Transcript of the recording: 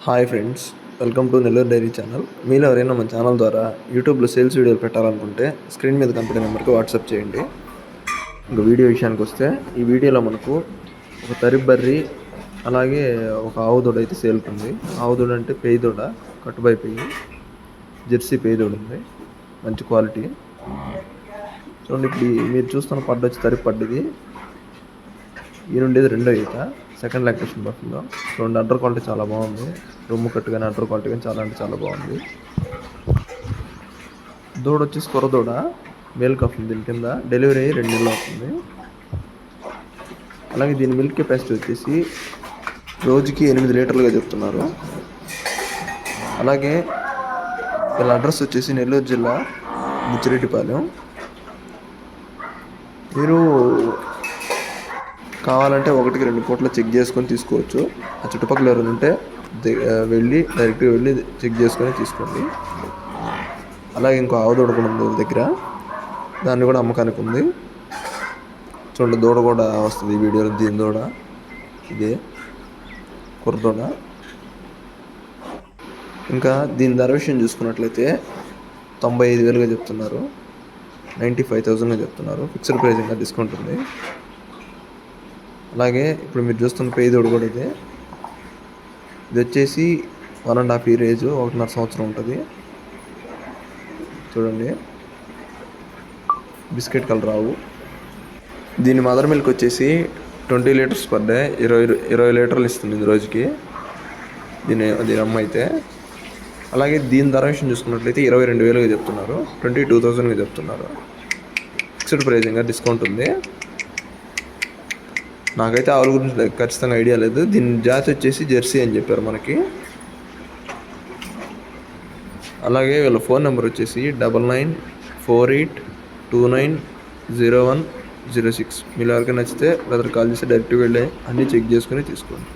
Hi friends, welcome to Nellore dairy channel. మీలో ఎవరైనా మన ఛానల్ ద్వారా యూట్యూబ్లో సేల్స్ వీడియోలు పెట్టాలనుకుంటే స్క్రీన్ మీద కనపడే నెంబర్కి వాట్సాప్ చేయండి. ఇంకా వీడియో విషయానికి వస్తే, ఈ వీడియోలో మనకు ఒక తరిబర్రి అలాగే ఒక ఆవు దూడ అయితే సేల్కి ఉంది. ఆవు దూడ అంటే పేయి దూడ, కట్టుబై పేయి, జెర్సీ పేయి దూడ ఉంది, మంచి క్వాలిటీ. చూడండి, ఇప్పుడు మీరు చూస్తున్న పడ్డ వచ్చి తరి పడ్డది. ఈ నుండేది రెండో ఈత, సెకండ్ లాక్టేషన్ బఫ్లో. చూడండి, అండర్ క్వాలిటీ చాలా బాగుంది. రొమ్ము కట్టు కానీ అండర్ క్వాలిటీ కానీ చాలా అంటే చాలా బాగుంది. దూడ వచ్చేసి కొర దూడ, మేల్ కఫ్ దీని కింద. డెలివరీ అయ్యి 2 నెలలు అవుతుంది. అలాగే దీని మిల్క్ కెపాసిటీ వచ్చేసి రోజుకి 8 లీటర్లుగా చెప్తున్నారు. అలాగే వీళ్ళ అడ్రస్ వచ్చేసి నెల్లూరు జిల్లా బుచ్చిరెడ్డిపాలెం. మీరు కావాలంటే 1-2 పూటలు చెక్ చేసుకొని తీసుకోవచ్చు. ఆ చుట్టుపక్కల ఎవరైనా ఉంటే డైరెక్ట్గా వెళ్ళి చెక్ చేసుకొని తీసుకోండి. అలాగే ఇంకో ఆవు దూడ కూడా ఉంది వాళ్ళ దగ్గర, దాన్ని కూడా అమ్మకానికి ఉంది. చూడండి, దూడ కూడా వస్తుంది ఈ వీడియోలో. దీని దూడ ఇదే కుర్ర దూడ. ఇంకా దీని ధర విషయం చూసుకున్నట్లయితే 95,000గా చెప్తున్నారు, 95,000గా చెప్తున్నారు. ఫిక్స్డ్ ప్రైస్, ఇంకా డిస్కౌంట్ ఉంది. అలాగే ఇప్పుడు మీరు చూస్తున్న పేయి దూడ కూడా ఇది వచ్చేసి 1.5 year ఏజ్, 1.5 సంవత్సరం ఉంటుంది. చూడండి, బిస్కెట్ కలర్ ఆవు. దీని మదర్ మిల్క్ వచ్చేసి 20 లీటర్స్ పర్ డే, 20 లీటర్లు ఇస్తుంది రోజుకి దీని అమ్మ అయితే. అలాగే దీని ధర విషయం చూసుకున్నట్లయితే 22,000గా చెప్తున్నారు, 22,000గా చెప్తున్నారు. ఫిక్స్డ్ ప్రైస్, ఇంకా డిస్కౌంట్ ఉంది. నాకైతే ఆవుల గురించి ఖచ్చితంగా ఐడియా లేదు. దీని జాతి వచ్చేసి జెర్సీ అని చెప్పారు మనకి. అలాగే వీళ్ళ ఫోన్ నెంబర్ వచ్చేసి 9948290106. మీరు ఎవరికైనా నచ్చితే బ్రదర్ కాల్ చేసి డైరెక్ట్గా వెళ్ళి అన్నీ చెక్ చేసుకుని తీసుకోండి.